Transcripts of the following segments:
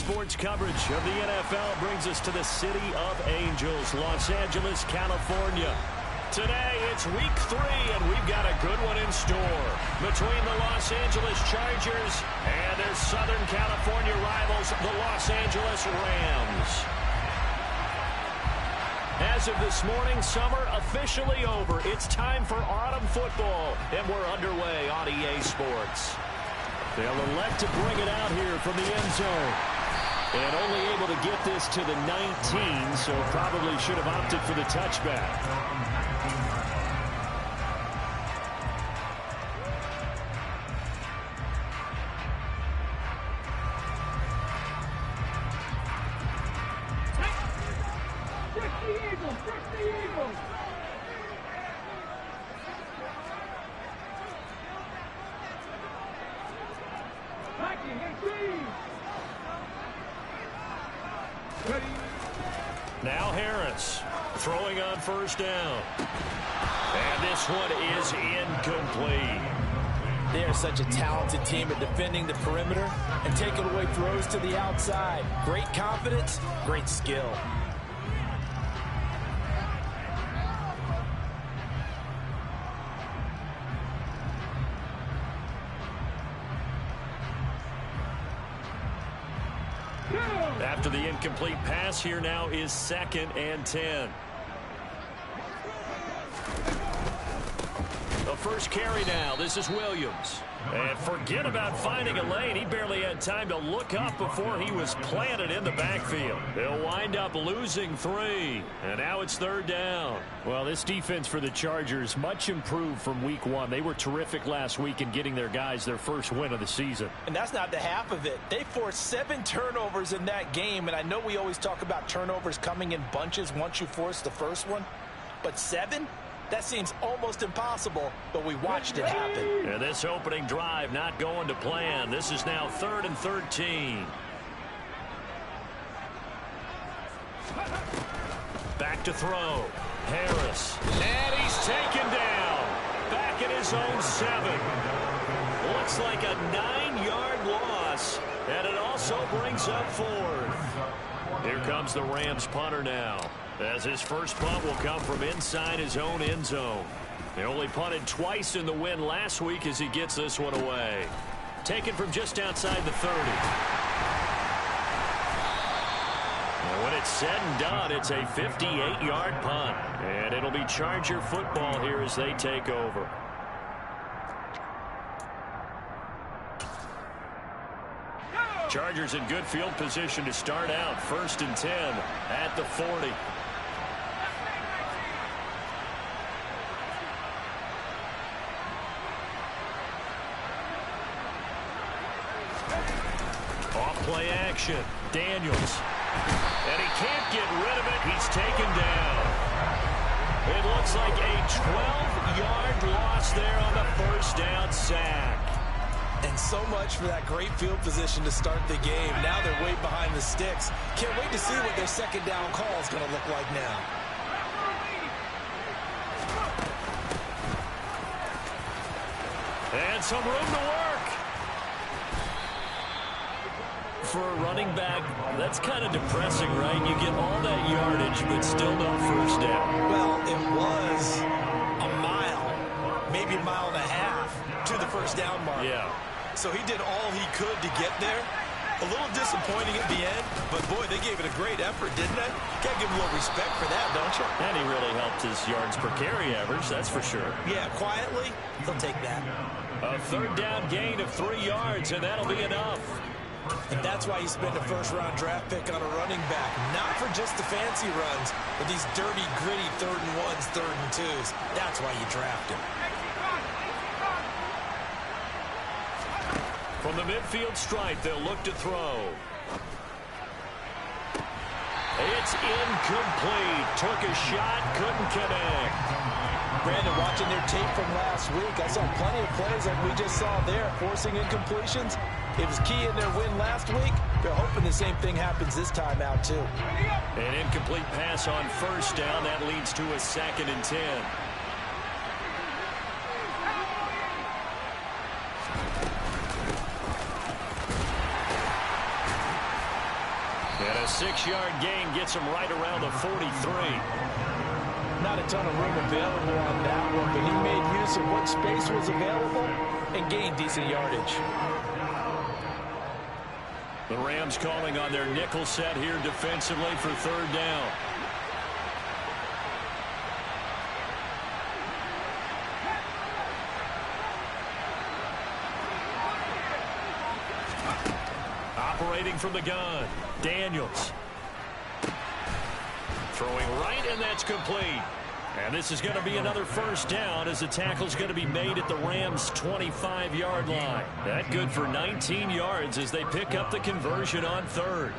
Sports coverage of the NFL brings us to the City of Angels, Los Angeles, California. Today, it's week 3, and we've got a good one in store between the Los Angeles Chargers and their Southern California rivals, the Los Angeles Rams. As of this morning, summer officially over. It's time for autumn football, and we're underway on EA Sports. They'll elect to bring it out here from the end zone. And only able to get this to the 19, so probably should have opted for the touchback. Now Harris throwing on first down. And this one is incomplete. They are such a talented team at defending the perimeter and taking away throws to the outside. Great confidence, great skill. After the incomplete pass, here now is 2nd and 10. The first carry now. This is Williams. And forget about finding a lane. He barely had time to look up before he was planted in the backfield. They'll wind up losing 3. And now it's 3rd down. Well, this defense for the Chargers, much improved from week 1. They were terrific last week in getting their guys their first win of the season. And that's not the half of it. They forced 7 turnovers in that game. And I know we always talk about turnovers coming in bunches once you force the first one. But 7? That seems almost impossible, but we watched it happen. And this opening drive not going to plan. This is now 3rd and 13. Back to throw. Harris. And he's taken down. Back at his own 7. Looks like a 9-yard loss. And it also brings up 4th. Here comes the Rams punter now, as his first punt will come from inside his own end zone. He only punted twice in the win last week as he gets this one away. Taken from just outside the 30. And when it's said and done, it's a 58-yard punt. And it'll be Charger football here as they take over. Chargers in good field position to start out. 1st and 10 at the 40. Off play action. Daniels. And he can't get rid of it. He's taken down. It looks like a 12-yard loss there on the first down sack. And so much for that great field position to start the game. Now they're way behind the sticks. Can't wait to see what their second down call is going to look like now. And some room to work. For a running back, that's kind of depressing, right? You get all that yardage, but still no first down. Well, it was a mile, maybe a mile and a half to the first down mark. Yeah. So he did all he could to get there. A little disappointing at the end, but boy, they gave it a great effort, didn't they? Got to give him a little respect for that, don't you? And he really helped his yards per carry average, that's for sure. Yeah, quietly, they'll take that. A 3rd down gain of 3 yards, and that'll be enough. And that's why you spend a first-round draft pick on a running back. Not for just the fancy runs, but these dirty, gritty 3rd and 1s, 3rd and 2s. That's why you draft him. From the midfield stripe, they'll look to throw. It's incomplete. Took a shot, couldn't connect. Brandon, watching their tape from last week, I saw plenty of plays like we just saw there, forcing incompletions. It was key in their win last week. They're hoping the same thing happens this time out, too. An incomplete pass on first down. That leads to a 2nd and 10. 6-yard gain gets him right around the 43. Not a ton of room available on that one, but he made use of what space was available and gained decent yardage. The Rams calling on their nickel set here defensively for 3rd down. Operating from the gun, Daniels. Throwing right, and that's complete. And this is going to be another 1st down as the tackle's going to be made at the Rams' 25-yard line. That good for 19 yards as they pick up the conversion on 3rd.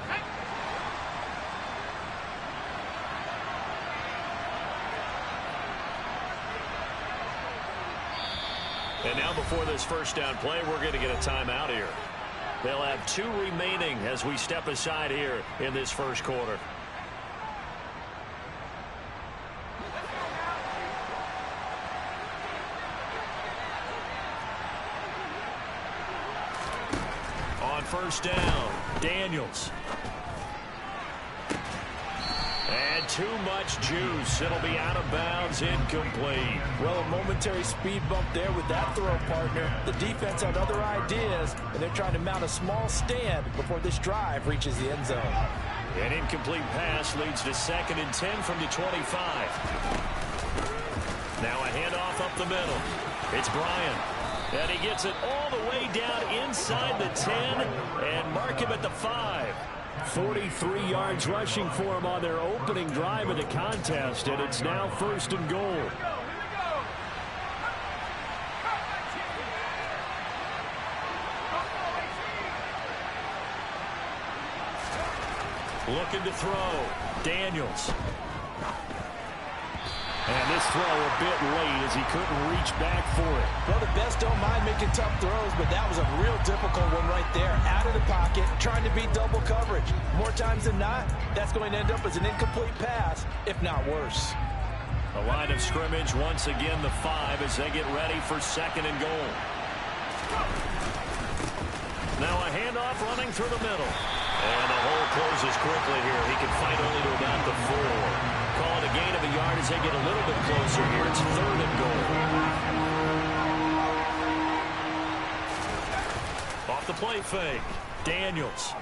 And now before this 1st down play, we're going to get a timeout here. They'll have 2 remaining as we step aside here in this 1st quarter. On 1st down, Daniels. And too much juice. It'll be out of bounds, incomplete. Well, a momentary speed bump there with that throw, partner. The defense had other ideas, and they're trying to mount a small stand before this drive reaches the end zone. An incomplete pass leads to 2nd and 10 from the 25. Now a handoff up the middle. It's Bryant. And he gets it all the way down inside the 10 and mark him at the 5. 43 yards rushing for him on their opening drive of the contest, and it's now 1st and goal. Looking to throw. Daniels. And this throw a bit late as he couldn't reach back for it. Well, the best don't mind making tough throws, but that was a real difficult one right there. Out of the pocket, trying to beat double coverage. More times than not, that's going to end up as an incomplete pass, if not worse. The line of scrimmage once again the 5 as they get ready for 2nd and goal. Now a handoff running through the middle. And the hole closes quickly here. He can fight only to about the 4. Call it a gain of a yard as they get a little bit closer here. It's 3rd and goal. Off the play fake. Daniels.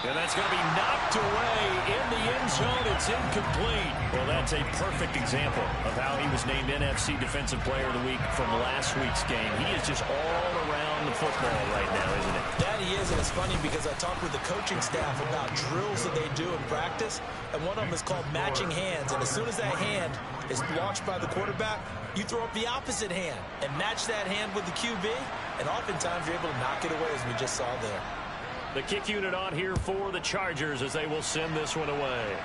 And that's going to be knocked away in the end zone. It's incomplete. Well, that's a perfect example of how he was named NFC Defensive Player of the Week from last week's game. He is just all around the football right now, isn't it? That he is, and it's funny because I talked with the coaching staff about drills that they do in practice, and one of them is called matching hands. And as soon as that hand is launched by the quarterback, you throw up the opposite hand and match that hand with the QB, and oftentimes you're able to knock it away, as we just saw there. The kick unit on here for the Chargers as they will send this one away.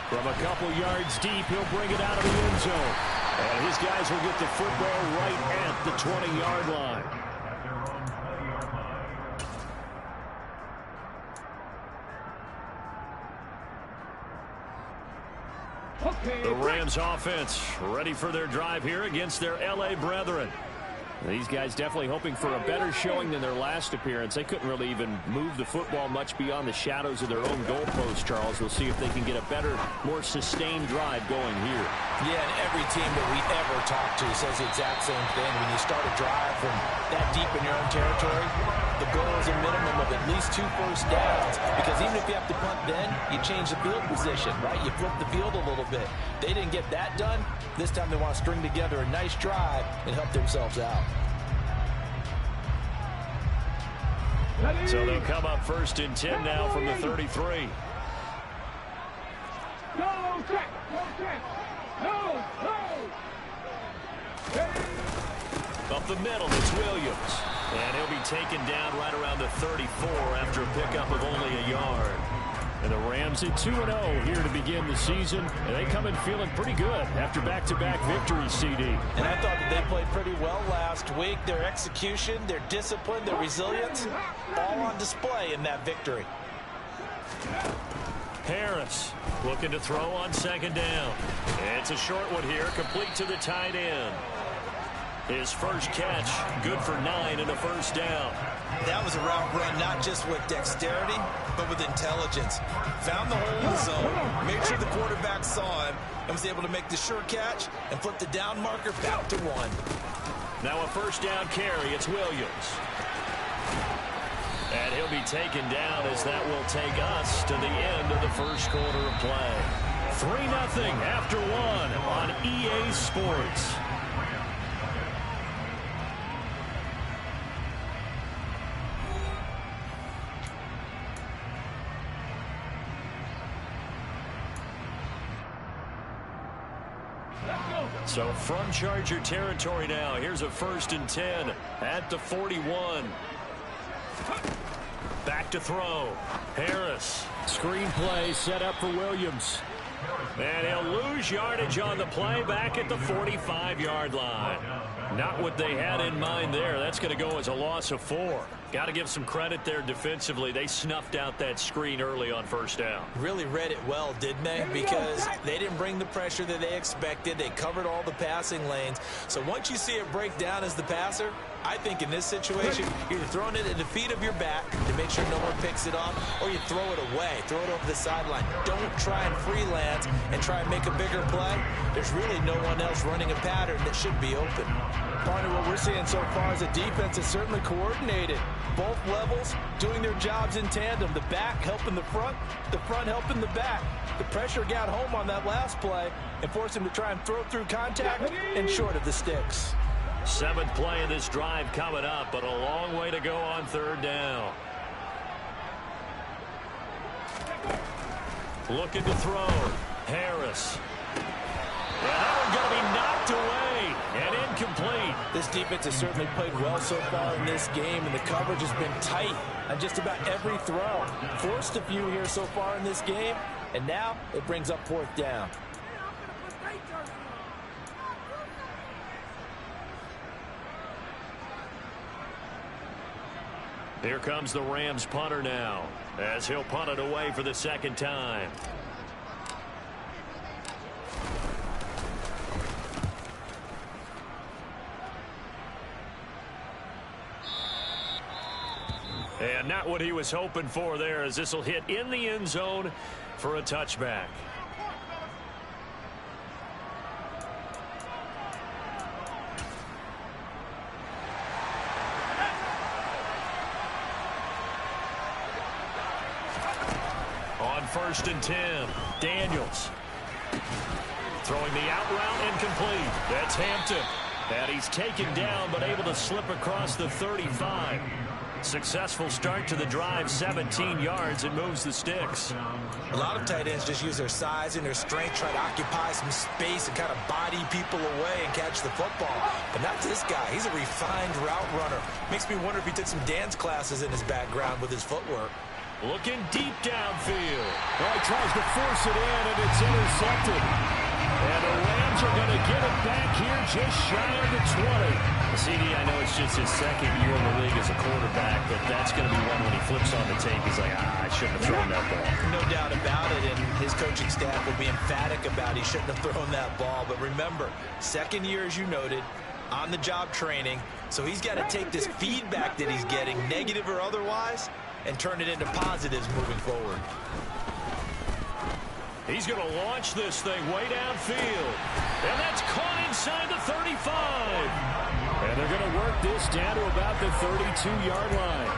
From a couple yards deep, he'll bring it out of the end zone. And his guys will get the football right at the 20-yard line. The Rams offense ready for their drive here against their L.A. brethren. These guys definitely hoping for a better showing than their last appearance. They couldn't really even move the football much beyond the shadows of their own goalpost, Charles. We'll see if they can get a better, more sustained drive going here. Yeah, and every team that we ever talk to says the exact same thing. When you start a drive from that deep in your own territory, the goal is a minimum of at least 2 first downs, because even if you have to punt then, you change the field position, right? You flip the field a little bit. They didn't get that done. This time they want to string together a nice drive and help themselves out. So they'll come up 1st and 10 now from the 33. Up the middle, it's Williams. And he'll be taken down right around the 34 after a pickup of only a yard. And the Rams at 2-0 here to begin the season. And they come in feeling pretty good after back-to-back victories, CD. And I thought that they played pretty well last week. Their execution, their discipline, their resilience, all on display in that victory. Harris looking to throw on 2nd down. It's a short one here, complete to the tight end. His first catch, good for 9 and a first down. That was a route run, not just with dexterity, but with intelligence. Found the hole in the zone, made sure the quarterback saw him, and was able to make the sure catch and flip the down marker back to 1. Now a first down carry. It's Williams. And he'll be taken down as that will take us to the end of the first quarter of play. 3-0 after 1 on EA Sports. So from Charger territory now, here's a 1st and 10 at the 41. Back to throw. Harris. Screen play set up for Williams. And he'll lose yardage on the play back at the 45-yard line. Not what they had in mind there. That's going to go as a loss of 4. Got to give some credit there defensively. They snuffed out that screen early on first down. Really read it well, didn't they? Because they didn't bring the pressure that they expected. They covered all the passing lanes. So once you see it break down as the passer, I think in this situation, you're throwing it at the feet of your back to make sure no one picks it off, or you throw it away, throw it over the sideline. Don't try and freelance and try and make a bigger play. There's really no one else running a pattern that should be open. Part of what we're seeing so far is the defense is certainly coordinated. Both levels doing their jobs in tandem. The back helping the front helping the back. The pressure got home on that last play and forced him to try and throw through contact and short of the sticks. 7th play of this drive coming up, but a long way to go on 3rd down. Looking to throw. Harris. And that one going to be knocked away and incomplete. This defense has certainly played well so far in this game, and the coverage has been tight on just about every throw. Forced a few here so far in this game, and now it brings up 4th down. Here comes the Rams punter now, as he'll punt it away for the 2nd time. And not what he was hoping for there, as this will hit in the end zone for a touchback. On 1st and 10, Daniels. Throwing the out route incomplete. That's Hampton. And he's taken down, but able to slip across the 35. Successful start to the drive, 17 yards, and moves the sticks. A lot of tight ends just use their size and their strength, try to occupy some space and kind of body people away and catch the football. But not this guy. He's a refined route runner. Makes me wonder if he took some dance classes in his background with his footwork. Looking deep downfield. Well, he tries to force it in, and it's intercepted. And the Rams are going to get it back here just shy of the 20. CD, I know it's just his 2nd year in the league as a quarterback, but that's going to be one when he flips on the tape. He's like, I shouldn't have thrown that ball. No doubt about it, and his coaching staff will be emphatic about he shouldn't have thrown that ball. But remember, 2nd year, as you noted, on-the-job training, so he's got to take this feedback that he's getting, negative or otherwise, and turn it into positives moving forward. He's going to launch this thing way downfield. And that's caught inside the 35. And they're going to work this down to about the 32-yard line.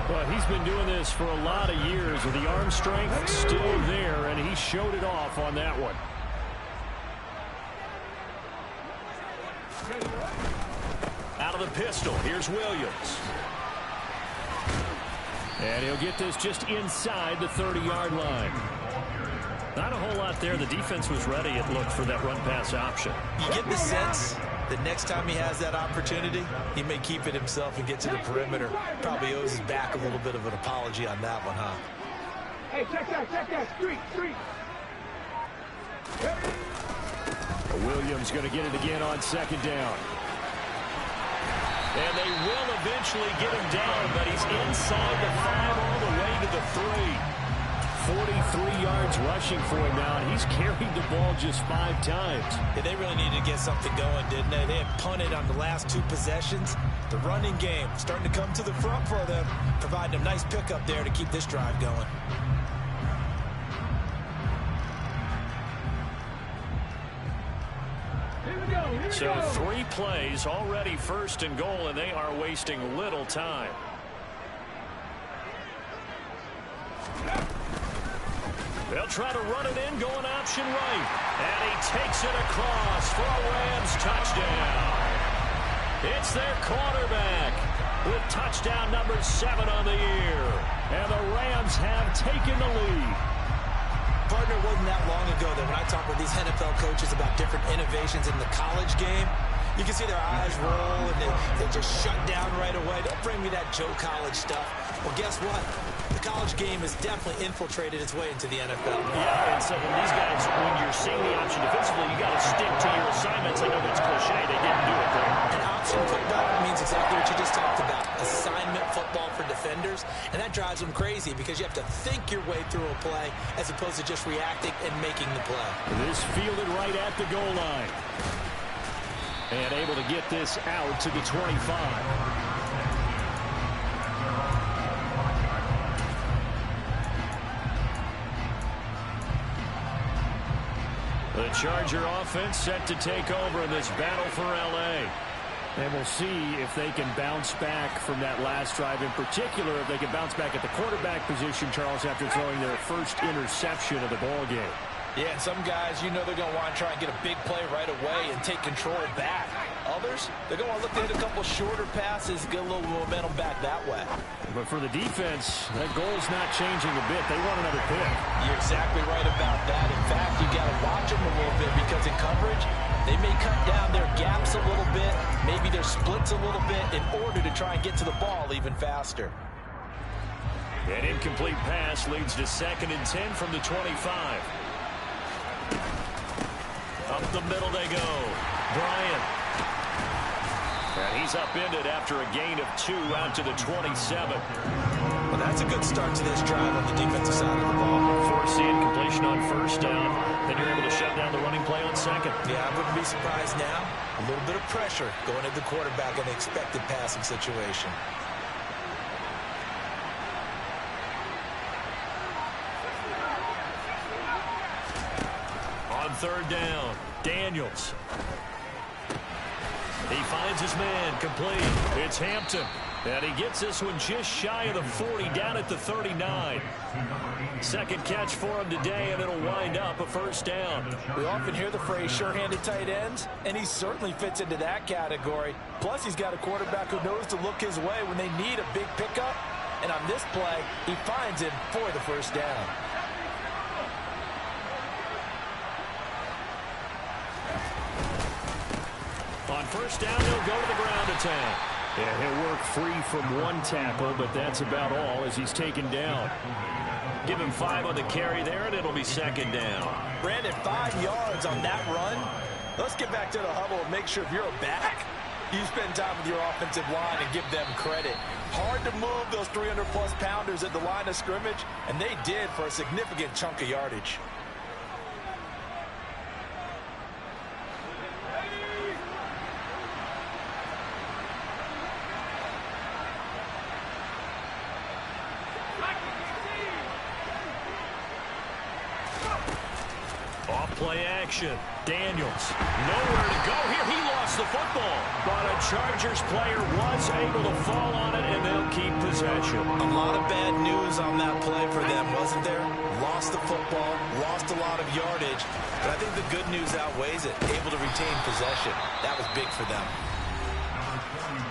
But he's been doing this for a lot of years with the arm strength still there, and he showed it off on that one. Out of the pistol, here's Williams. And he'll get this just inside the 30-yard line. Not a whole lot there. The defense was ready, it looked, for that run-pass option. You get the sense that next time he has that opportunity, he may keep it himself and get to the perimeter. Probably owes his back a little bit of an apology on that one, huh? Hey, check that, street. Williams going to get it again on 2nd down. And they will eventually get him down, but he's inside the 5 all the way to the 3. 43 yards offense rushing for him now, and he's carried the ball just 5 times. Yeah, they really needed to get something going, didn't they? They had punted on the last 2 possessions. The running game starting to come to the front for them, providing a nice pickup there to keep this drive going. So 3 plays, already 1st and goal, and they are wasting little time. They'll try to run it in, going option right. And he takes it across for a Rams touchdown. It's their quarterback with touchdown number 7 on the year. And the Rams have taken the lead. Partner, wasn't that long ago that when I talk with these NFL coaches about different innovations in the college game, you can see their eyes roll and they just shut down right away. Don't bring me that Joe College stuff. Well, guess what? The college game has definitely infiltrated its way into the NFL. Yeah, and so when these guys, when you're seeing the option defensively, you got to stick to your assignments. I know that's cliche. They didn't do it there. An option football means exactly what you just talked about. Assignment football for defenders. And that drives them crazy because you have to think your way through a play as opposed to just reacting and making the play. This fielded right at the goal line. And able to get this out to the 25. The Charger offense set to take over in this battle for L.A. And we'll see if they can bounce back from that last drive. In particular, if they can bounce back at the quarterback position, Charles, after throwing their first interception of the ball game. Yeah, and some guys, you know they're going to want to try and get a big play right away and take control back. Others, they're going to look to hit a couple shorter passes, get a little momentum back that way. But for the defense, that goal's not changing a bit. They want another pick. You're exactly right about that. In fact, you got to watch them a little bit because in coverage, they may cut down their gaps a little bit, maybe their splits a little bit in order to try and get to the ball even faster. An incomplete pass leads to 2nd and 10 from the 25. Up the middle they go. Bryant. And he's upended after a gain of 2 out to the 27. Well, that's a good start to this drive on the defensive side of the ball. Forcing completion on 1st down. Then you're able to shut down the running play on 2nd. Yeah, I wouldn't be surprised now. A little bit of pressure going at the quarterback in the expected passing situation. On 3rd down, Daniels. He finds his man, complete. It's Hampton. And he gets this one just shy of the 40, down at the 39. 2nd catch for him today, and it'll wind up a 1st down. We often hear the phrase sure-handed tight ends, and he certainly fits into that category. Plus, he's got a quarterback who knows to look his way when they need a big pickup. And on this play, he finds him for the 1st down. On 1st down, he'll go to the ground attack. Yeah, he'll work free from 1 tackle, but that's about all as he's taken down. Give him 5 on the carry there, and it'll be 2nd down. Brandon, 5 yards on that run. Let's get back to the huddle and make sure if you're a back, you spend time with your offensive line and give them credit. Hard to move those 300-plus pounders at the line of scrimmage, and they did for a significant chunk of yardage. Play action. Daniels. Nowhere to go here. He lost the football. But a Chargers player was able to fall on it, and they'll keep possession. A lot of bad news on that play for them, wasn't there? Lost the football, lost a lot of yardage. But I think the good news outweighs it. Able to retain possession. That was big for them.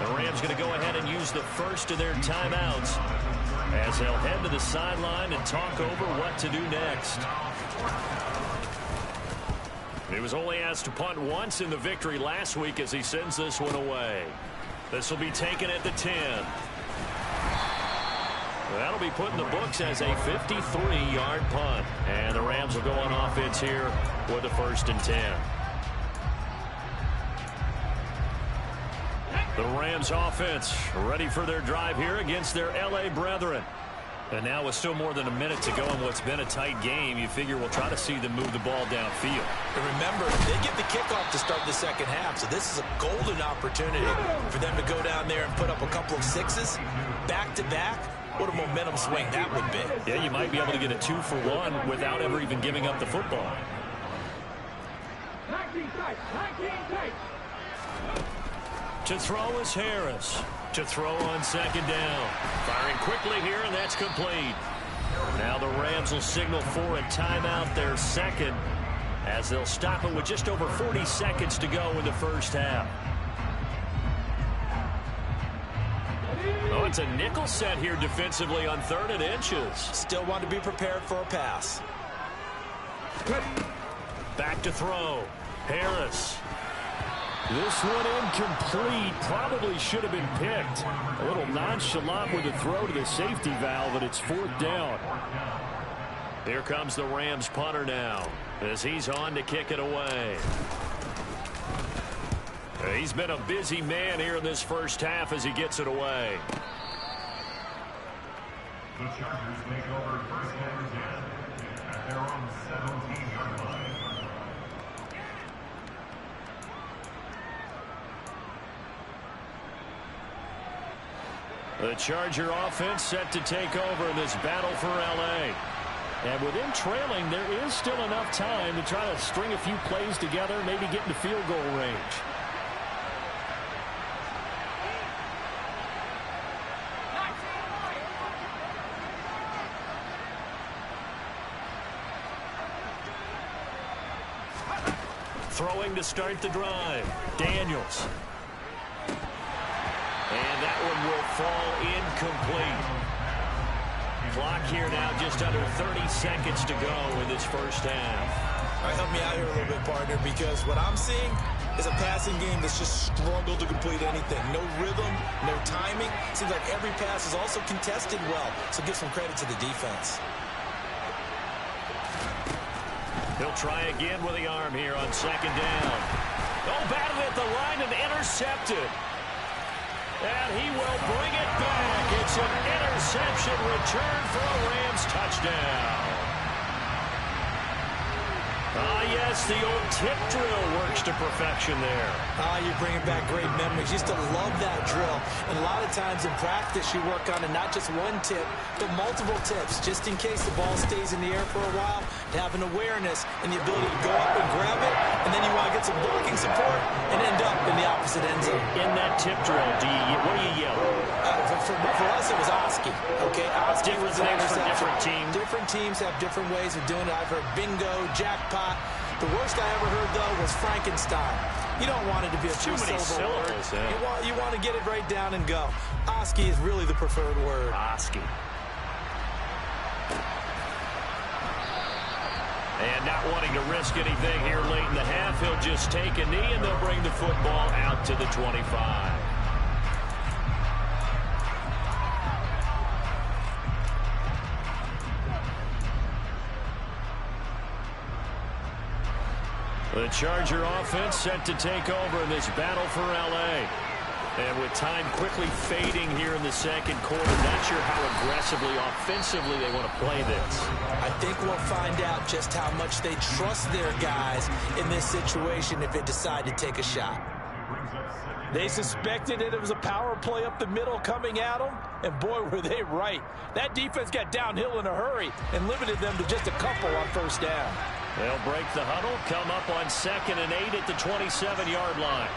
The Rams going to go ahead and use the first of their timeouts as they'll head to the sideline and talk over what to do next. He was only asked to punt once in the victory last week as he sends this one away. This will be taken at the 10. That'll be put in the books as a 53-yard punt. And the Rams will go on offense here with a 1st and 10. The Rams offense ready for their drive here against their L.A. brethren. And now with still more than a minute to go in what's been a tight game, you figure we'll try to see them move the ball downfield. And remember, they get the kickoff to start the second half, so this is a golden opportunity for them to go down there and put up a couple of sixes back-to-back. What a momentum swing that would be. Yeah, you might be able to get a 2-for-1 without ever even giving up the football. 19 tight, 19 tight. To throw is Harris. To throw on second down. Firing quickly here, and that's complete. Now the Rams will signal for a timeout, their second, as they'll stop it with just over 40 seconds to go in the first half. Oh, it's a nickel set here defensively on 3rd and inches. Still want to be prepared for a pass. Back to throw. Harris. This one incomplete. Probably should have been picked. A little nonchalant with a throw to the safety valve, but it's 4th down. Here comes the Rams punter now as he's on to kick it away. He's been a busy man here in this first half as he gets it away. The Chargers make over first down again at their own 17-yard line. The Charger offense set to take over in this battle for L.A. And with them trailing, there is still enough time to try to string a few plays together, maybe get into field goal range. Throwing to start the drive. Daniels. And that one will fall incomplete. Clock here now just under 30 seconds to go in this first half. All right, help me out here a little bit, partner, because what I'm seeing is a passing game that's just struggled to complete anything. No rhythm, no timing. Seems like every pass is also contested well, so give some credit to the defense. He'll try again with the arm here on second down. Oh, batted at the line and intercepted. And he will bring it back. It's an interception return for a Rams touchdown. Ah, yes, the old tip drill works to perfection there. You're bringing back great memories. Used to love that drill. And a lot of times in practice, you work on it, not just one tip, but multiple tips, just in case the ball stays in the air for a while, to have an awareness and the ability to go up and grab it, and then you want to get some blocking support and end up in the opposite end zone. In that tip drill, what do you yell? For us, it was Oski. Okay, Oski was an things for interception. different teams. Different teams have different ways of doing it. I've heard bingo, jackpot. The worst I ever heard, though, was Frankenstein. You don't want it to be a Too many two-syllable word. syllables, yeah. You want to get it right down and go. Oski is really the preferred word. Oski. And not wanting to risk anything here late in the half, he'll just take a knee and they'll bring the football out to the 25. The Charger offense set to take over in this battle for L.A. And with time quickly fading here in the second quarter, not sure how aggressively, offensively they want to play this. I think we'll find out just how much they trust their guys in this situation if they decide to take a shot. They suspected that it was a power play up the middle coming at them, and boy, were they right. That defense got downhill in a hurry and limited them to just a couple on first down. They'll break the huddle, come up on 2nd and 8 at the 27-yard line.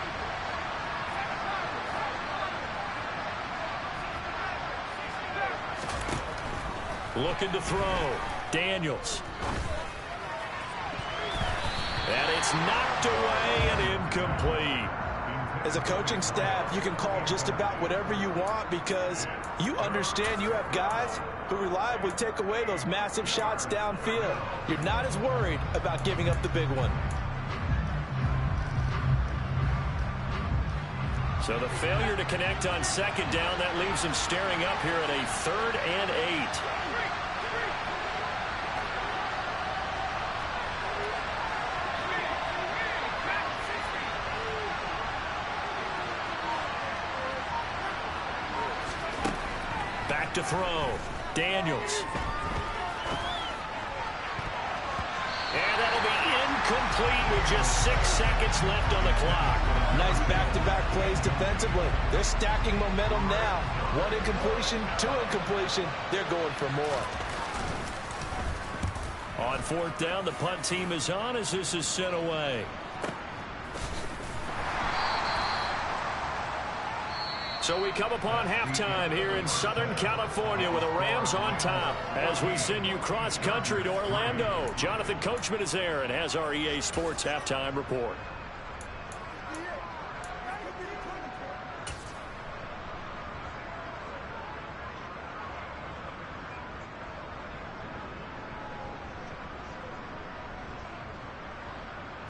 Looking to throw. Daniels. And it's knocked away and incomplete. As a coaching staff, you can call just about whatever you want because you understand you have guys who reliably take away those massive shots downfield. You're not as worried about giving up the big one. So the failure to connect on second down, that leaves him staring up here at a 3rd and 8. Back to throw. Daniels. And that'll be incomplete with just 6 seconds left on the clock. Nice back-to-back plays defensively. They're stacking momentum now. 1 incompletion, 2 incompletion. They're going for more. On 4th down, the punt team is on as this is sent away. So we come upon halftime here in Southern California with the Rams on top as we send you cross-country to Orlando. Jonathan Coachman is there and has our EA Sports halftime report.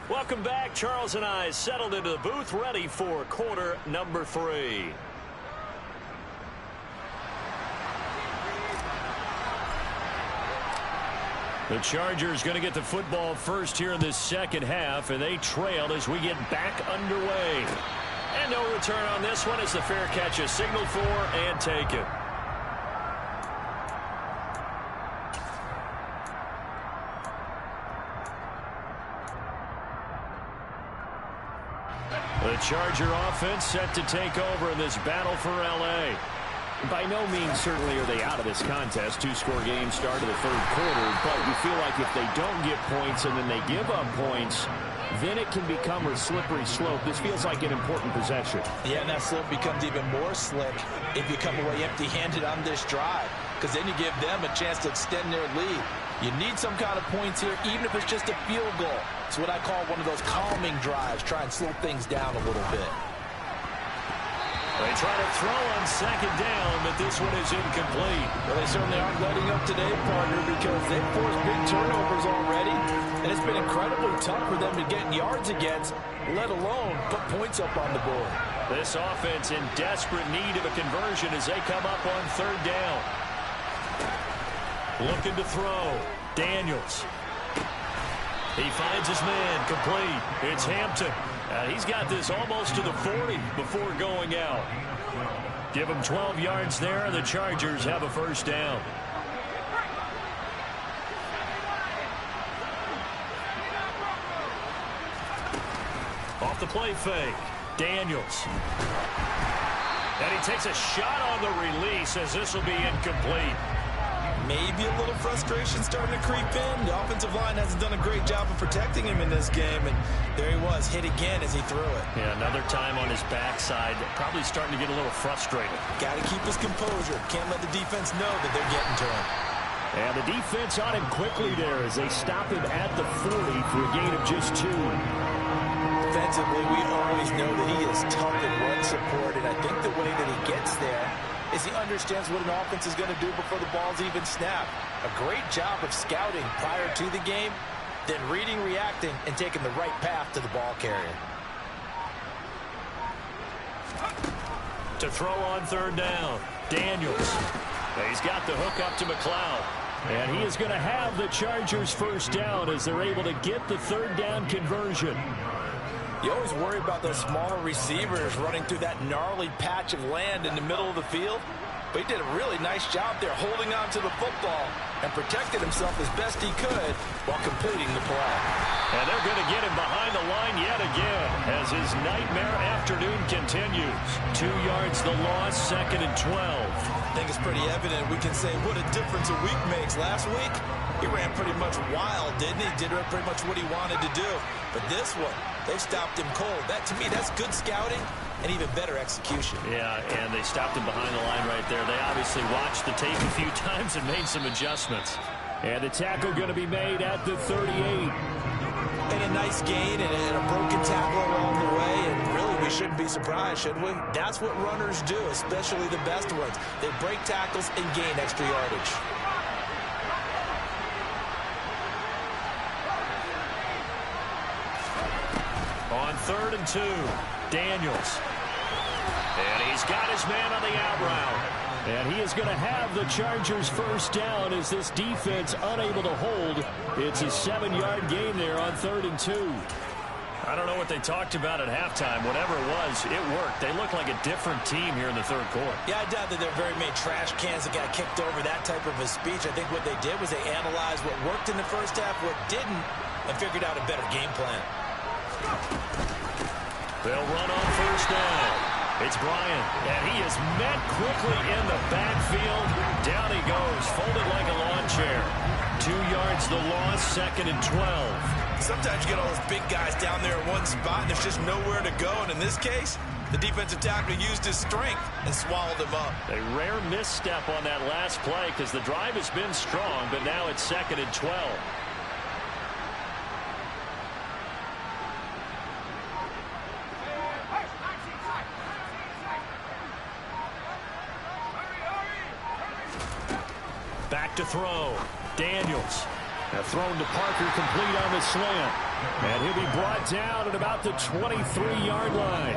Welcome back. Charles and I settled into the booth ready for quarter number 3. The Chargers going to get the football first here in this second half, and they trail as we get back underway. And no return on this one as the fair catch is signaled for and taken. The Charger offense set to take over in this battle for L.A. By no means certainly are they out of this contest. 2-score game start of the 3rd quarter, but you feel like if they don't get points and then they give up points, then it can become a slippery slope. This feels like an important possession. Yeah, and that slope becomes even more slick if you come away empty-handed on this drive, because then you give them a chance to extend their lead. You need some kind of points here, even if it's just a field goal. It's what I call one of those calming drives. Try and slow things down a little bit. They try to throw on 2nd down, but this one is incomplete. Well, they certainly aren't letting up today, partner, because they've forced big turnovers already, and it's been incredibly tough for them to get yards against, let alone put points up on the board. This offense in desperate need of a conversion as they come up on 3rd down. Looking to throw. Daniels. He finds his man, complete. It's Hampton. He's got this almost to the 40 before going out. Give him 12 yards there, and the Chargers have a 1st down. Off the play fake. Daniels. And he takes a shot on the release as this will be incomplete. Maybe a little frustration starting to creep in. The offensive line hasn't done a great job of protecting him in this game, and there he was, hit again as he threw it. Yeah, another time on his backside, probably starting to get a little frustrated. Got to keep his composure. Can't let the defense know that they're getting to him. And the defense on him quickly there as they stop him at the 40 for a gain of just 2. Defensively, we always know that he is tough in run support, and I think the way that he gets there is he understands what an offense is going to do before the ball's even snapped. A great job of scouting prior to the game, then reading, reacting, and taking the right path to the ball carrier. To throw on 3rd down, Daniels. He's got the hook up to McLeod. And he is going to have the Chargers 1st down as they're able to get the 3rd down conversion. You always worry about those smaller receivers running through that gnarly patch of land in the middle of the field. But he did a really nice job there holding on to the football and protected himself as best he could while completing the play. And they're going to get him behind the line yet again as his nightmare afternoon continues. 2 yards the loss, 2nd and 12. I think it's pretty evident we can say what a difference a week makes. Last week, he ran pretty much wild, didn't he? Did pretty much what he wanted to do. But this one, they stopped him cold. That, to me, that's good scouting and even better execution. Yeah, and they stopped him behind the line right there. They obviously watched the tape a few times and made some adjustments. And the tackle going to be made at the 38. And a nice gain and a broken tackle along the way. And really, we shouldn't be surprised, should we? That's what runners do, especially the best ones. They break tackles and gain extra yardage. On 3rd and 2, Daniels. And he's got his man on the out route. And he is going to have the Chargers 1st down as this defense unable to hold. It's a 7-yard gain there on 3rd and 2. I don't know what they talked about at halftime. Whatever it was, it worked. They look like a different team here in the third quarter. Yeah, I doubt that there are very many trash cans that got kicked over, that type of a speech. I think what they did was they analyzed what worked in the first half, what didn't, and figured out a better game plan. They'll run on first down. It's Bryant, and he is met quickly in the backfield. Down he goes, folded like a lawn chair. 2 yards the loss, 2nd and 12. Sometimes you get all those big guys down there in one spot, and there's just nowhere to go. And in this case, the defensive tackle used his strength and swallowed him up. A rare misstep on that last play because the drive has been strong, but now it's 2nd and 12. Back to throw. Daniels. Thrown to Parker, complete on the slant. And he'll be brought down at about the 23-yard line.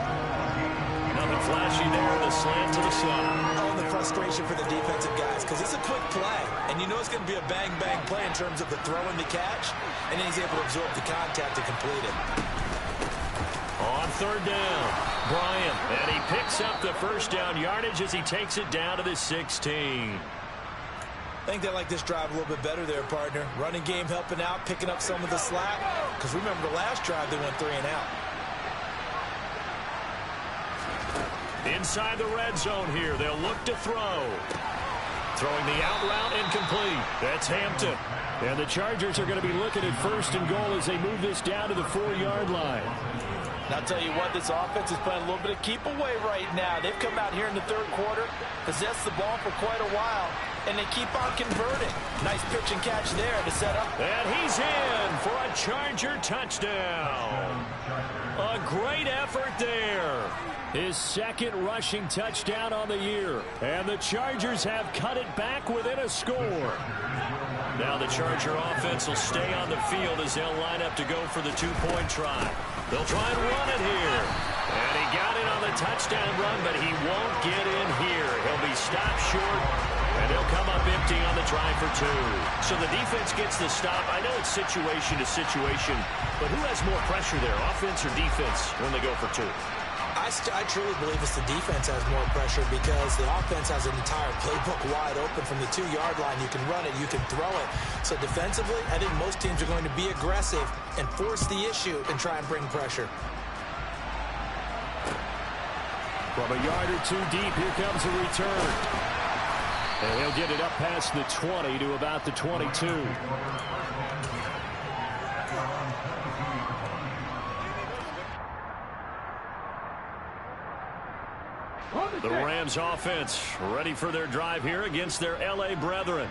Nothing flashy there. The slant to the slot. Oh, and the frustration for the defensive guys, because it's a quick play. And you know it's going to be a bang-bang play in terms of the throw and the catch. And then he's able to absorb the contact to complete it. On third down, Bryant. And he picks up the first down yardage as he takes it down to the 16. I think they like this drive a little bit better there, partner. Running game helping out, picking up some of the slack. Because remember the last drive, they went 3 and out. Inside the red zone here, they'll look to throw. Throwing the out route incomplete. That's Hampton. And the Chargers are going to be looking at 1st and goal as they move this down to the 4-yard line. And I'll tell you what, this offense is playing a little bit of keep away right now. They've come out here in the third quarter, possessed the ball for quite a while, and they keep on converting. Nice pitch and catch there to set up. And he's in for a Charger touchdown. A great effort there. His 2nd rushing touchdown on the year. And the Chargers have cut it back within a score. Now the Charger offense will stay on the field as they'll line up to go for the 2-point try. They'll try and run it here. And he got it on the touchdown run, but he won't get in here. He'll be stopped short, and he'll come up empty on the try for 2. So the defense gets the stop. I know it's situation to situation, but who has more pressure there, offense or defense, when they go for 2? I truly believe it's the defense has more pressure because the offense has an entire playbook wide open from the 2-yard line. You can run it, you can throw it. So defensively, I think most teams are going to be aggressive and force the issue and try and bring pressure. From a yard or 2 deep, here comes a return. And he'll get it up past the 20 to about the 22. The Rams offense ready for their drive here against their L.A. brethren.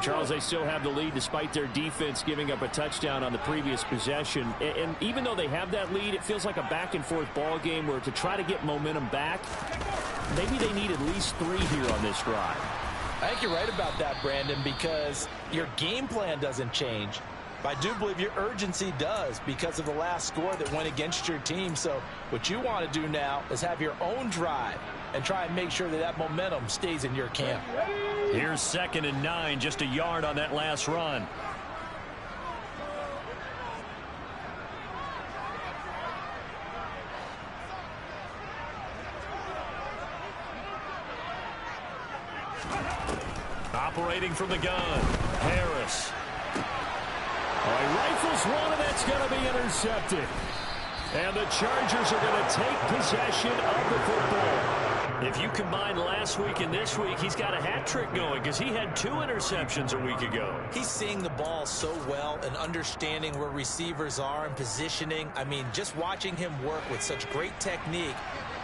Charles, they still have the lead despite their defense giving up a touchdown on the previous possession. And even though they have that lead, it feels like a back-and-forth ball game where to try to get momentum back, maybe they need at least 3 here on this drive. I think you're right about that, Brandon, because your game plan doesn't change. But I do believe your urgency does because of the last score that went against your team. So what you want to do now is have your own drive and try and make sure that that momentum stays in your camp. Here's 2nd and 9, just a yard on that last run. Operating from the gun, Harris. He rifles one, and that's going to be intercepted. And the Chargers are going to take possession of the football. If you combine last week and this week, he's got a hat trick going because he had 2 interceptions a week ago. He's seeing the ball so well and understanding where receivers are and positioning. I mean, just watching him work with such great technique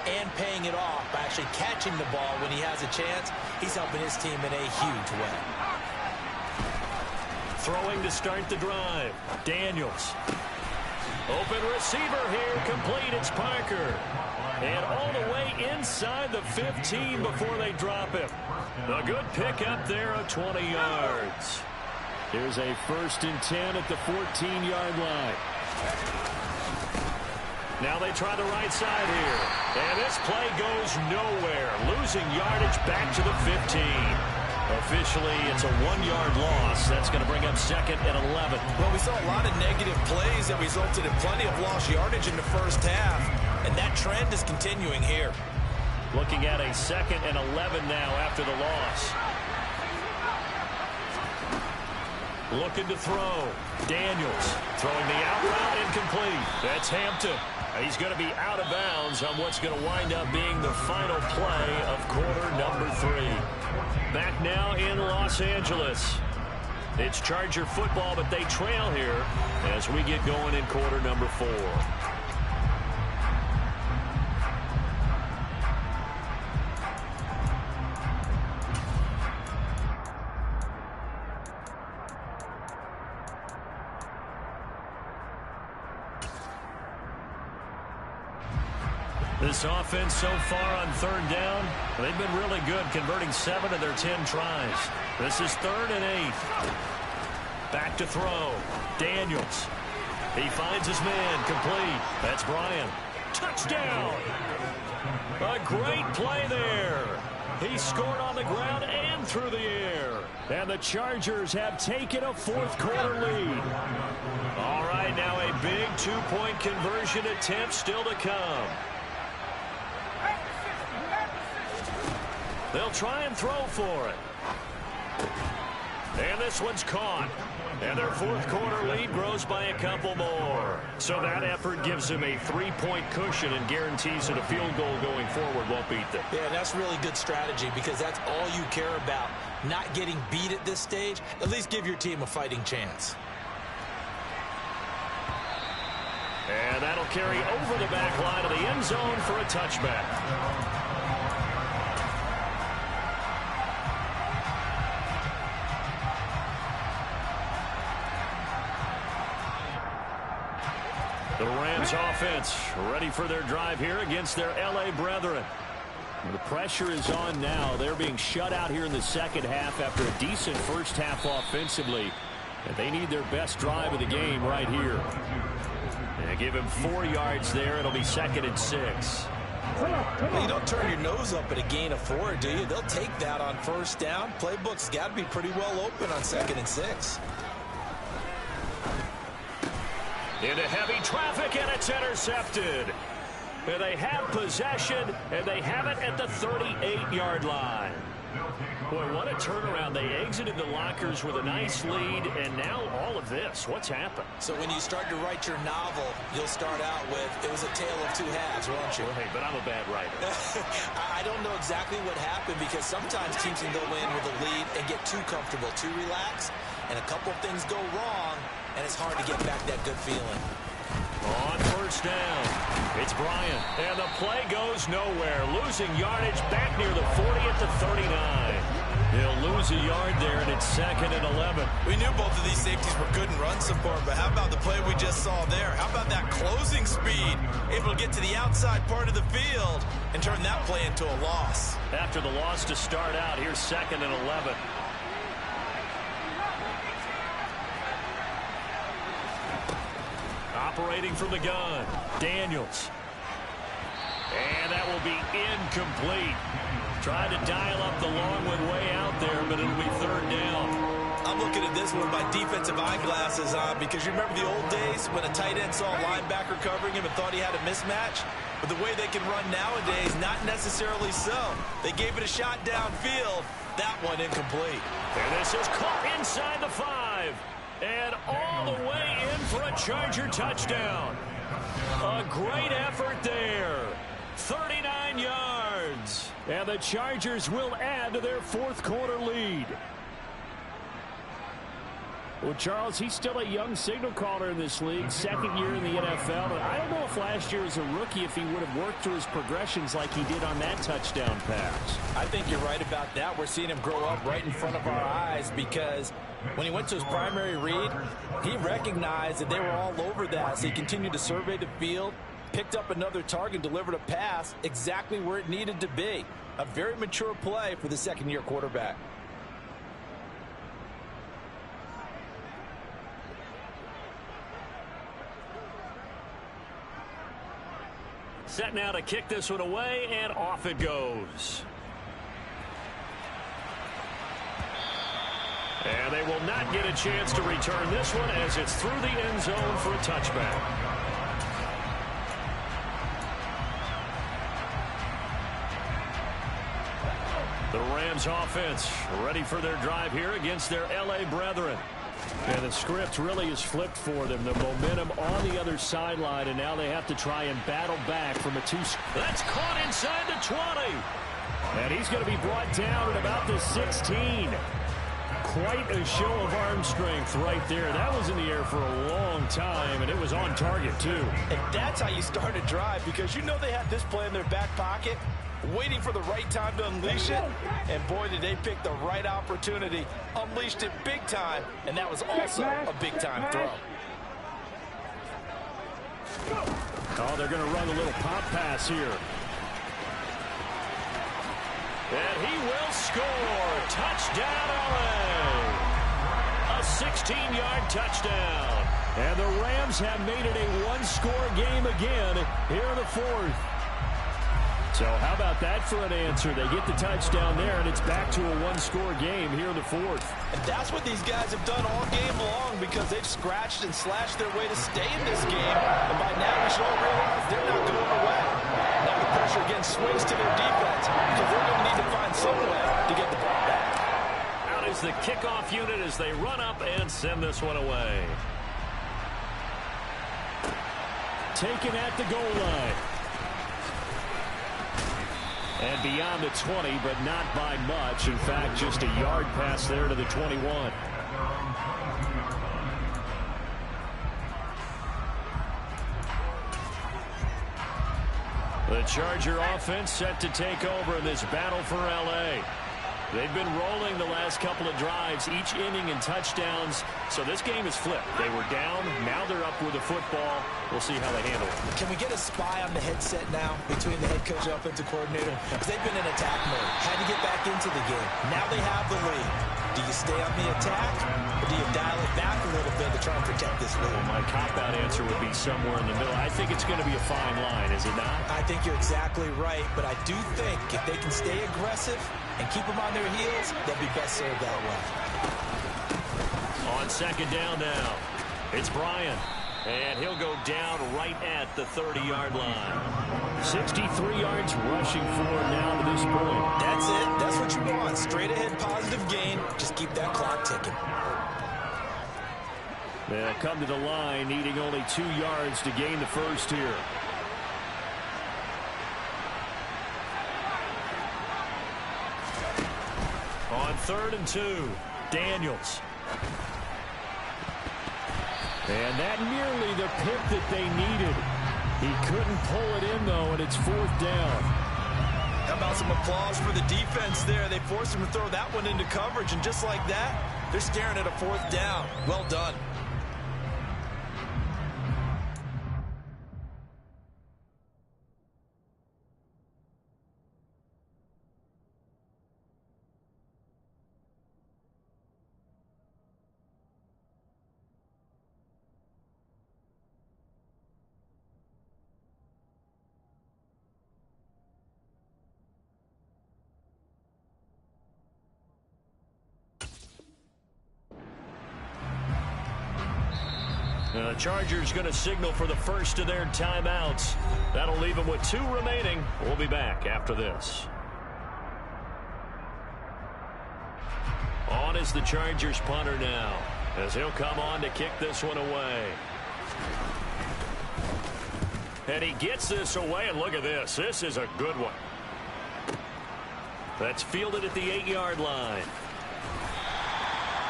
and paying it off by actually catching the ball when he has a chance, he's helping his team in a huge way. Throwing to start the drive. Daniels. Open receiver here. Complete. It's Parker. And all the way inside the 15 before they drop him. A good pickup there of 20 yards. Here's a 1st and 10 at the 14-yard line. Now they try the right side here. And this play goes nowhere. Losing yardage back to the 15. Officially, it's a 1-yard loss. That's going to bring up 2nd and 11. Well, we saw a lot of negative plays that resulted in plenty of lost yardage in the first half, and that trend is continuing here. Looking at a 2nd and 11 now after the loss. Looking to throw. Daniels throwing the out route incomplete. That's Hampton. He's going to be out of bounds on what's going to wind up being the final play of quarter number 3. Back now in Los Angeles. It's Charger football, but they trail here as we get going in quarter number 4. This offense so far on 3rd down, they've been really good, converting 7 of their 10 tries. This is 3rd and 8. Back to throw. Daniels. He finds his man, complete. That's Bryant. Touchdown! A great play there. He scored on the ground and through the air. And the Chargers have taken a 4th quarter lead. All right, now a big 2-point conversion attempt still to come. They'll try and throw for it. And this one's caught. And their 4th quarter lead grows by a couple more. So that effort gives them a 3-point cushion and guarantees that a field goal going forward won't beat them. Yeah, that's really good strategy because that's all you care about. Not getting beat at this stage. At least give your team a fighting chance. And that'll carry over the back line of the end zone for a touchback. The Rams offense ready for their drive here against their L.A. brethren. The pressure is on now. They're being shut out here in the second half after a decent first half offensively. And they need their best drive of the game right here. And give him 4 yards there. It'll be 2nd and 6. Well, you don't turn your nose up at a gain of 4, do you? They'll take that on 1st down. Playbook's got to be pretty well open on 2nd and 6. Into heavy traffic, and it's intercepted. And they have possession, and they have it at the 38-yard line. Boy, what a turnaround. They exited the lockers with a nice lead, and now all of this. What's happened? So when you start to write your novel, you'll start out with, it was a tale of 2 halves, won't you? Well, hey, but I'm a bad writer. I don't know exactly what happened because sometimes teams can go in with a lead and get too comfortable, too relaxed, and a couple of things go wrong, and it's hard to get back that good feeling. On 1st down, it's Bryant, and the play goes nowhere. Losing yardage back near the 40 at the 39. He'll lose a yard there, and it's 2nd and 11. We knew both of these safeties were good in run support, but how about the play we just saw there? How about that closing speed? Able to get to the outside part of the field and turn that play into a loss. After the loss to start out, here's 2nd and 11. Operating from the gun, Daniels. And that will be incomplete. Tried to dial up the long one way out there, but it'll be 3rd down. I'm looking at this one with my defensive eyeglasses on because you remember the old days when a tight end saw a linebacker covering him and thought he had a mismatch? But the way they can run nowadays, not necessarily so. They gave it a shot downfield. That one incomplete. And this is caught inside the 5. And all the way in for a Charger touchdown. A great effort there. 39 yards. And the Chargers will add to their 4th quarter lead. Well, Charles, he's still a young signal caller in this league, 2nd year in the NFL. But I don't know if last year as a rookie if he would have worked through his progressions like he did on that touchdown pass. I think you're right about that. We're seeing him grow up right in front of our eyes because when he went to his primary read, he recognized that they were all over that. So he continued to survey the field, picked up another target, delivered a pass exactly where it needed to be. A very mature play for the 2nd-year quarterback. Set now to kick this one away, and off it goes. And they will not get a chance to return this one as it's through the end zone for a touchback. The Rams offense ready for their drive here against their LA brethren. And the script really is flipped for them. The momentum on the other sideline, and now they have to try and battle back from a two. That's caught inside the 20. And he's going to be brought down at about the 16. Quite a show of arm strength right there. That was in the air for a long time, and it was on target, too. And that's how you start a drive, because you know they have this play in their back pocket, waiting for the right time to unleash it. And boy, did they pick the right opportunity. Unleashed it big time, and that was also a big-time throw. Oh, they're going to run a little pop pass here. And he will score. Touchdown, LA. A 16-yard touchdown. And the Rams have made it a one-score game again here in the fourth. So how about that for an answer? They get the touchdown there, and it's back to a one-score game here in the fourth. And that's what these guys have done all game long, because they've scratched and slashed their way to stay in this game. And by now we should all realize they're not going away. Now the pressure again swings to their defense, because they're going to need to find some way to get the ball back. Out is the kickoff unit as they run up and send this one away. Taken at the goal line. And beyond the 20, but not by much. In fact, just a yard pass there to the 21. The Charger offense set to take over in this battle for L.A. They've been rolling the last couple of drives, each inning in touchdowns. So this game is flipped. They were down. Now they're up with the football. We'll see how they handle it. Can we get a spy on the headset now between the head coach and offensive coordinator? Because they've been in attack mode. Had to get back into the game. Now they have the lead. Do you stay on the attack, or do you dial it back a little bit to try and protect this lead? Well, my cop-out answer would be somewhere in the middle. I think it's going to be a fine line, is it not? I think you're exactly right, but I do think if they can stay aggressive and keep them on their heels, they'll be best served that way. On second down now, it's Bryant. And he'll go down right at the 30-yard line. 63 yards rushing forward now to this point. That's it. That's what you want. Straight ahead positive gain. Just keep that clock ticking. They'll come to the line, needing only 2 yards to gain the first here. On 3rd and 2, Daniels. And that nearly the pick that they needed. He couldn't pull it in, though, and it's 4th down. How about some applause for the defense there? They forced him to throw that one into coverage, and just like that, they're staring at a 4th down. Well done. The Chargers going to signal for the first of their timeouts. That'll leave them with 2 remaining. We'll be back after this. On is the Chargers punter now, as he'll come on to kick this one away. And he gets this away, and look at this. This is a good one. That's fielded at the 8-yard line.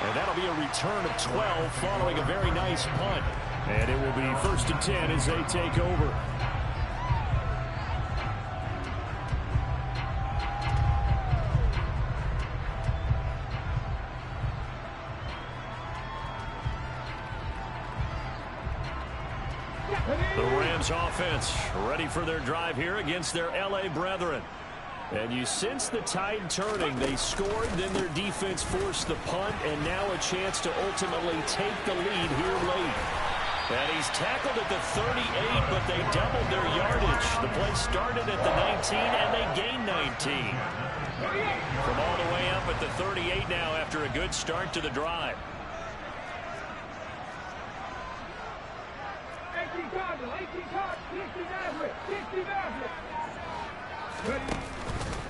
And that'll be a return of 12 following a very nice punt. And it will be 1st and 10 as they take over. The Rams offense ready for their drive here against their L.A. brethren. And you sense the tide turning. They scored, then their defense forced the punt, and now a chance to ultimately take the lead here late. And he's tackled at the 38, but they doubled their yardage. The play started at the 19, and they gained 19. From all the way up at the 38 now after a good start to the drive.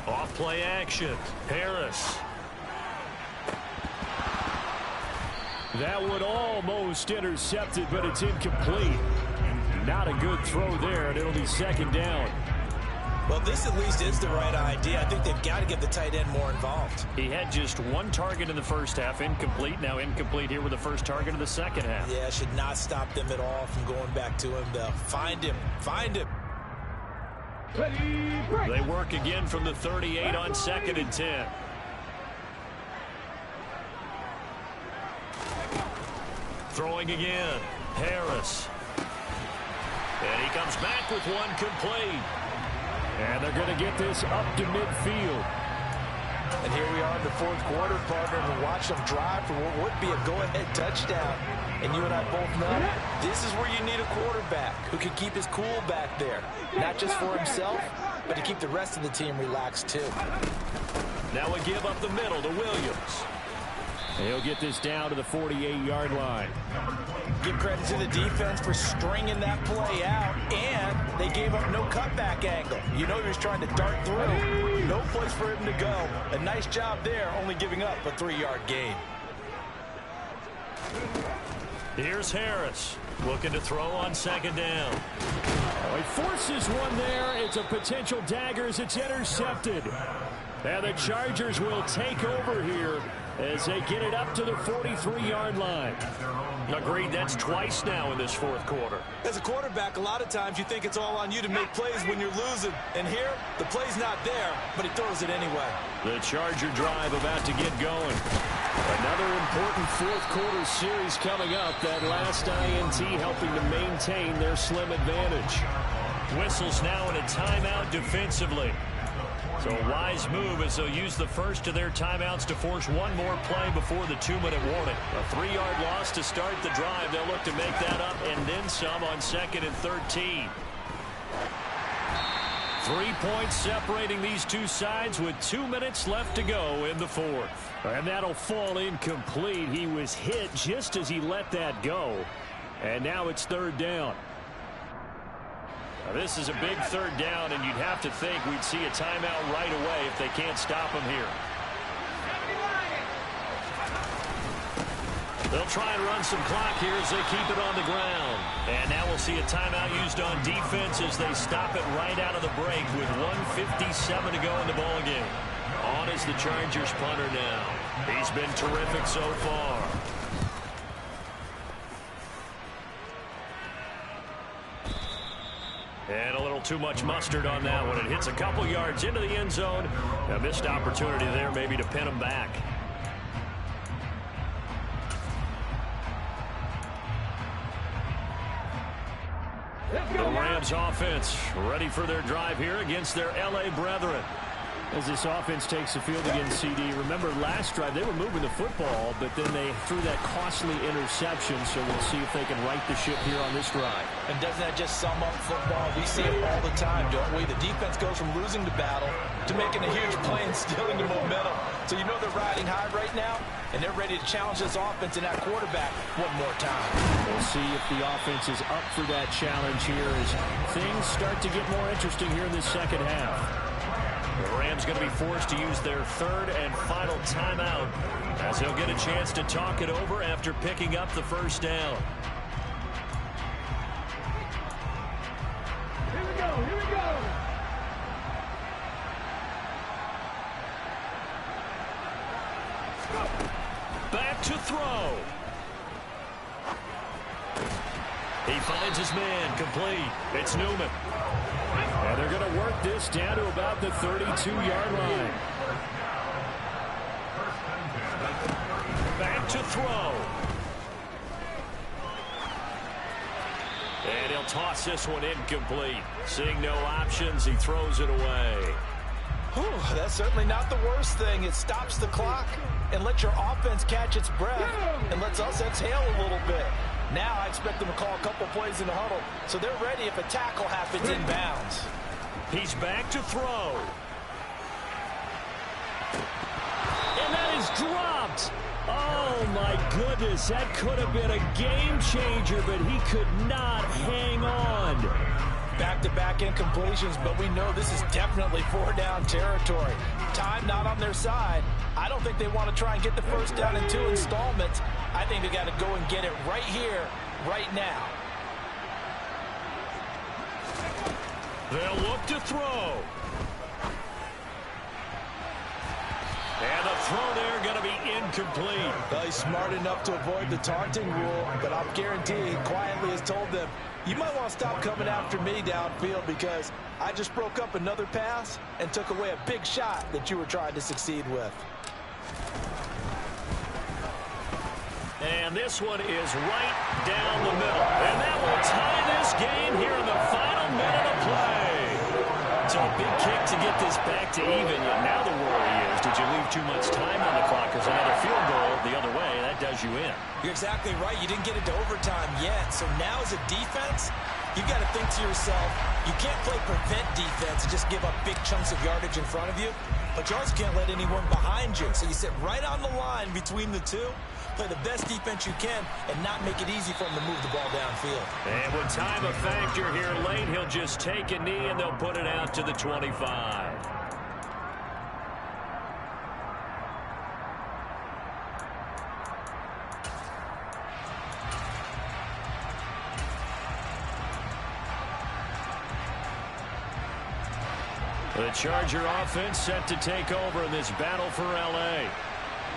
Off play action. Harris. That one almost intercepted, but it's incomplete. Not a good throw there, and it'll be second down. Well, this at least is the right idea. I think they've got to get the tight end more involved. He had just one target in the first half, incomplete. Now incomplete here with the first target of the second half. Yeah, should not stop them at all from going back to him. They'll find him. Find him. They work again from the 38 on 2nd and 10. Throwing again. Harris. And he comes back with one complete. And they're going to get this up to midfield. And here we are in the fourth quarter, partner, and watch them drive for what would be a go-ahead touchdown. And you and I both know this is where you need a quarterback who can keep his cool back there. Not just for himself, but to keep the rest of the team relaxed too. Now a give up the middle to Williams. He'll get this down to the 48-yard line. Give credit to the defense for stringing that play out, and they gave up no cutback angle. You know he was trying to dart through. No place for him to go. A nice job there, only giving up a 3-yard gain. Here's Harris, looking to throw on 2nd down. Oh, he forces one there. It's a potential dagger as it's intercepted. And the Chargers will take over here as they get it up to the 43-yard line. Agreed, that's twice now in this fourth quarter. As a quarterback, a lot of times you think it's all on you to make plays when you're losing. And here, the play's not there, but he throws it anyway. The Charger drive about to get going. Another important fourth quarter series coming up. That last INT helping to maintain their slim advantage. Whistles now in a timeout defensively. So a wise move as they'll use the first of their timeouts to force one more play before the 2-minute warning. A 3-yard loss to start the drive. They'll look to make that up and then some on 2nd and 13. 3 points separating these two sides with 2 minutes left to go in the fourth. And that'll fall incomplete. He was hit just as he let that go. And now it's 3rd down. Now this is a big 3rd down, and you'd have to think we'd see a timeout right away if they can't stop him here. They'll try and run some clock here as they keep it on the ground. And now we'll see a timeout used on defense as they stop it right out of the break with 1:57 to go in the ballgame. On is the Chargers punter now. He's been terrific so far. And a little too much mustard on that one. It hits a couple yards into the end zone. A missed opportunity there maybe to pin him back. The Rams offense ready for their drive here against their LA brethren. As this offense takes the field against CD, remember last drive they were moving the football, but then they threw that costly interception, so we'll see if they can right the ship here on this drive. And doesn't that just sum up football? We see it all the time, don't we? The defense goes from losing the battle to making a huge play and stealing the momentum. So you know they're riding high right now, and they're ready to challenge this offense and that quarterback one more time. We'll see if the offense is up for that challenge here as things start to get more interesting here in this second half. The Rams going to be forced to use their 3rd and final timeout as he'll get a chance to talk it over after picking up the first down. Here we go, here we go. Back to throw. He finds his man complete. It's Newman. And they're going to work this down to about the 32-yard line. Back to throw. And he'll toss this one incomplete. Seeing no options, he throws it away. Whew, that's certainly not the worst thing. It stops the clock and lets your offense catch its breath and lets us exhale a little bit. Now I expect them to call a couple plays in the huddle, so they're ready if a tackle happens inbounds. He's back to throw. dropped. Oh, my goodness. That could have been a game changer, but he could not hang on. Back-to-back incompletions, but we know this is definitely four-down territory. Time not on their side. I don't think they want to try and get the first down in 2 installments. I think they got to go and get it right here, right now. They'll look to throw. And the throw there going to be incomplete. Well, he's smart enough to avoid the taunting rule, but I'll guarantee he quietly has told them, you might want to stop coming after me downfield because I just broke up another pass and took away a big shot that you were trying to succeed with. And this one is right down the middle. And that will tie this game here in the final minute of play. So a big kick to get this back to even. Yet now the worry is, did you leave too much time on the clock? Because another field goal the other way, that does you in. You're exactly right. You didn't get into overtime yet. So now as a defense, you've got to think to yourself, you can't play prevent defense and just give up big chunks of yardage in front of you. But you also can't let anyone behind you. So you sit right on the line between the two, play the best defense you can, and not make it easy for them to move the ball downfield. And with time a factor here late, he'll just take a knee and they'll put it out to the 25. The Charger offense set to take over in this battle for L.A.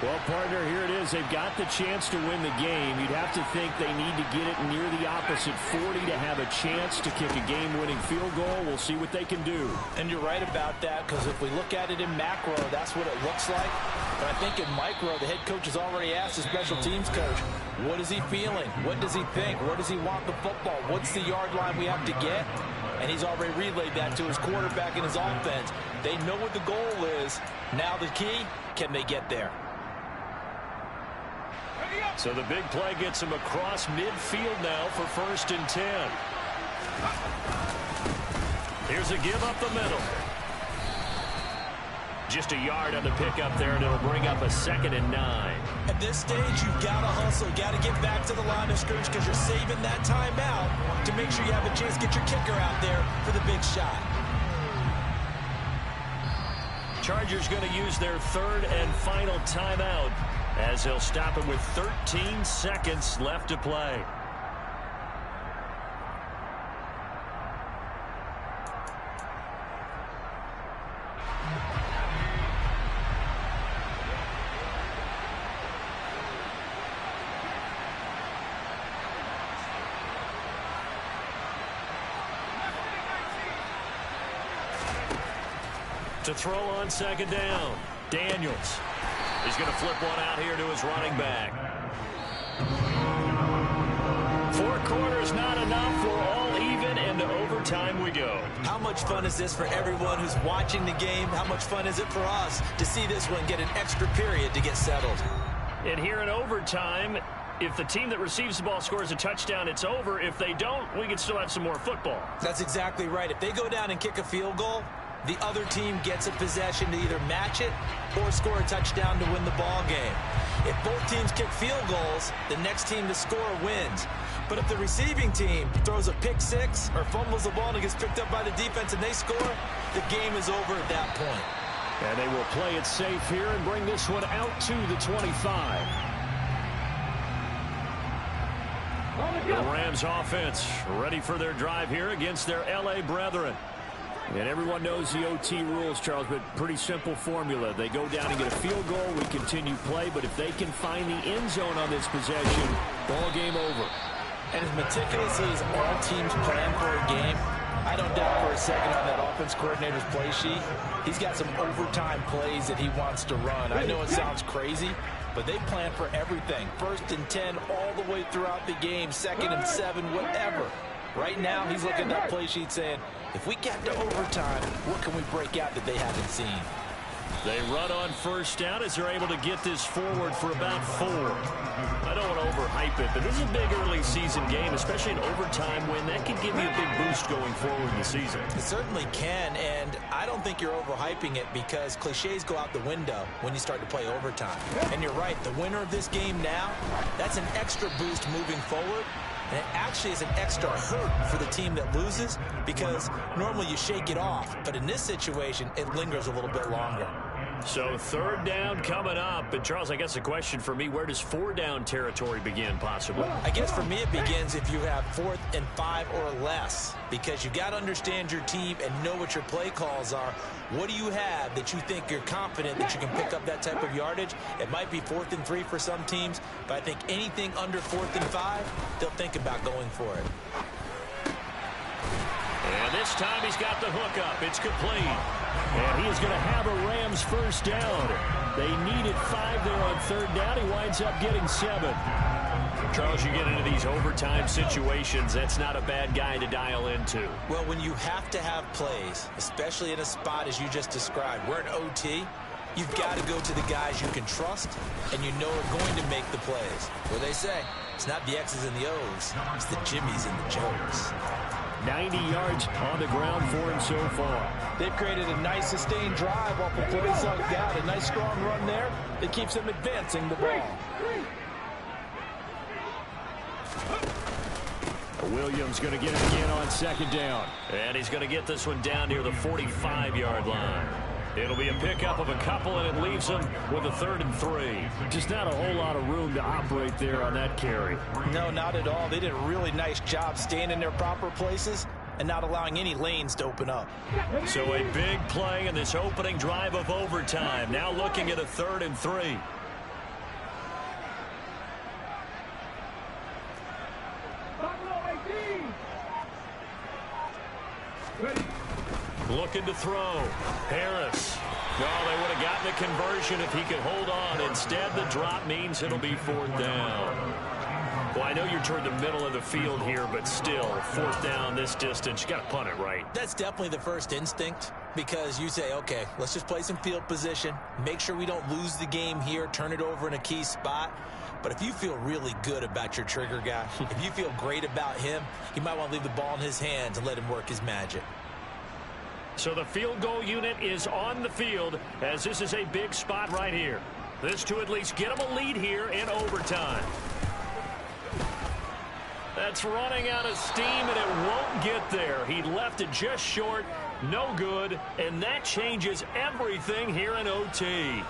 Well, partner, here it is. They've got the chance to win the game. You'd have to think they need to get it near the opposite 40 to have a chance to kick a game-winning field goal. We'll see what they can do. And you're right about that, because if we look at it in macro, that's what it looks like. But I think in micro, the head coach has already asked the special teams coach, what is he feeling? What does he think? Where does he want the football? What's the yard line we have to get? And he's already relayed that to his quarterback and his offense. They know what the goal is. Now the key, can they get there? So the big play gets him across midfield now for 1st and 10. Here's a give up the middle. Just a yard on the pickup there, and it'll bring up a 2nd and 9. At this stage, you've got to hustle. Got to get back to the line of scrimmage because you're saving that timeout to make sure you have a chance to get your kicker out there for the big shot. Chargers going to use their 3rd and final timeout as he'll stop it with 13 seconds left to play. To throw on 2nd down, Daniels. He's going to flip one out here to his running back. 4 quarters not enough. We're all even, and to overtime we go. How much fun is this for everyone who's watching the game? How much fun is it for us to see this one get an extra period to get settled? And here in overtime, if the team that receives the ball scores a touchdown, it's over. If they don't, we can still have some more football. That's exactly right. If they go down and kick a field goal, the other team gets a possession to either match it or score a touchdown to win the ball game. If both teams kick field goals, the next team to score wins. But if the receiving team throws a pick six or fumbles the ball and it gets picked up by the defense and they score, the game is over at that point. And they will play it safe here and bring this one out to the 25. The Rams offense ready for their drive here against their L.A. brethren. And everyone knows the OT rules, Charles, but pretty simple formula. They go down and get a field goal, we continue play, but if they can find the end zone on this possession, ball game over. And as meticulously as all teams plan for a game, I don't doubt for a second on that offense coordinator's play sheet, he's got some overtime plays that he wants to run. I know it sounds crazy, but they plan for everything. 1st and 10 all the way throughout the game, 2nd and 7, whatever. Right now, he's looking at that play sheet saying, if we get to overtime, what can we break out that they haven't seen? They run on first down as they're able to get this forward for about 4. I don't want to overhype it, but this is a big early season game, especially an overtime win. That could give you a big boost going forward in the season. It certainly can, and I don't think you're overhyping it because cliches go out the window when you start to play overtime. And you're right, the winner of this game now, that's an extra boost moving forward. And it actually is an extra hurt for the team that loses because normally you shake it off. But in this situation, it lingers a little bit longer. So third down coming up. And Charles, I guess the question for me, where does 4 down territory begin possibly? I guess for me it begins if you have 4th and 5 or less because you got to understand your team and know what your play calls are. What do you have that you think you're confident that you can pick up that type of yardage? It might be 4th and 3 for some teams, but I think anything under 4th and 5, they'll think about going for it. And this time he's got the hook up. It's complete. And he is going to have a Rams first down. They needed 5 there on third down. He winds up getting 7. Charles, you get into these overtime situations, that's not a bad guy to dial into. Well, when you have to have plays, especially in a spot as you just described, we're in OT, you've got to go to the guys you can trust and you know are going to make the plays. What they say, it's not the X's and the O's, it's the Jimmys and the Joes. 90 yards on the ground for him so far. They've created a nice sustained drive off of plays like that. A nice strong run there that keeps them advancing the ball. Williams going to get it again on second down. And he's going to get this one down near the 45-yard line. It'll be a pickup of a couple, and it leaves him with a 3rd and 3. Just not a whole lot of room to operate there on that carry. No, not at all. They did a really nice job staying in their proper places and not allowing any lanes to open up. So a big play in this opening drive of overtime. Now looking at a 3rd and 3. Looking to throw. Harris. No, they would have gotten the conversion if he could hold on. Instead, the drop means it'll be 4th down. Well, I know you're toward the middle of the field here, but still, 4th down this distance, you got to punt it right. That's definitely the first instinct because you say, okay, let's just play some field position, make sure we don't lose the game here, turn it over in a key spot. But if you feel really good about your trigger guy, if you feel great about him, you might want to leave the ball in his hands and let him work his magic. So the field goal unit is on the field as this is a big spot right here. This to at least get them a lead here in overtime. That's running out of steam, and it won't get there. He left it just short, no good, and that changes everything here in OT.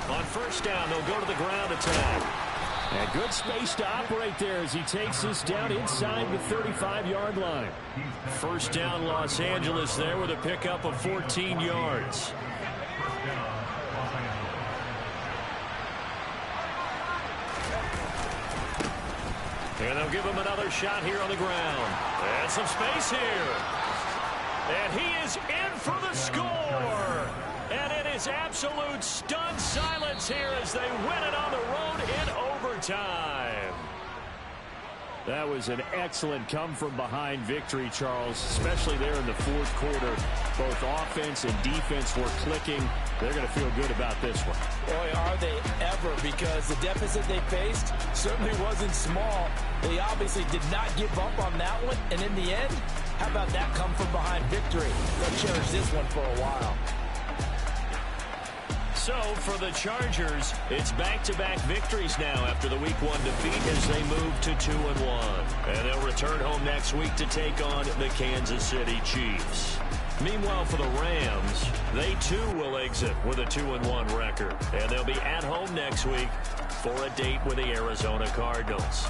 On first down, they'll go to the ground attack. And good space to operate there as he takes this down inside the 35-yard line. First down, Los Angeles there with a pickup of 14 yards. And they'll give him another shot here on the ground. And some space here. And he is in for the score. And it is absolute stunned silence here as they win it on the road in overtime. That was an excellent come-from-behind victory, Charles, especially there in the fourth quarter. Both offense and defense were clicking. They're going to feel good about this one. Boy, are they ever, because the deficit they faced certainly wasn't small. They obviously did not give up on that one, and in the end, how about that come-from-behind victory? They'll cherish this one for a while. So for the Chargers, it's back-to-back victories now after the Week 1 defeat as they move to 2-1. And they'll return home next week to take on the Kansas City Chiefs. Meanwhile, for the Rams, they too will exit with a 2-1 record. And they'll be at home next week for a date with the Arizona Cardinals.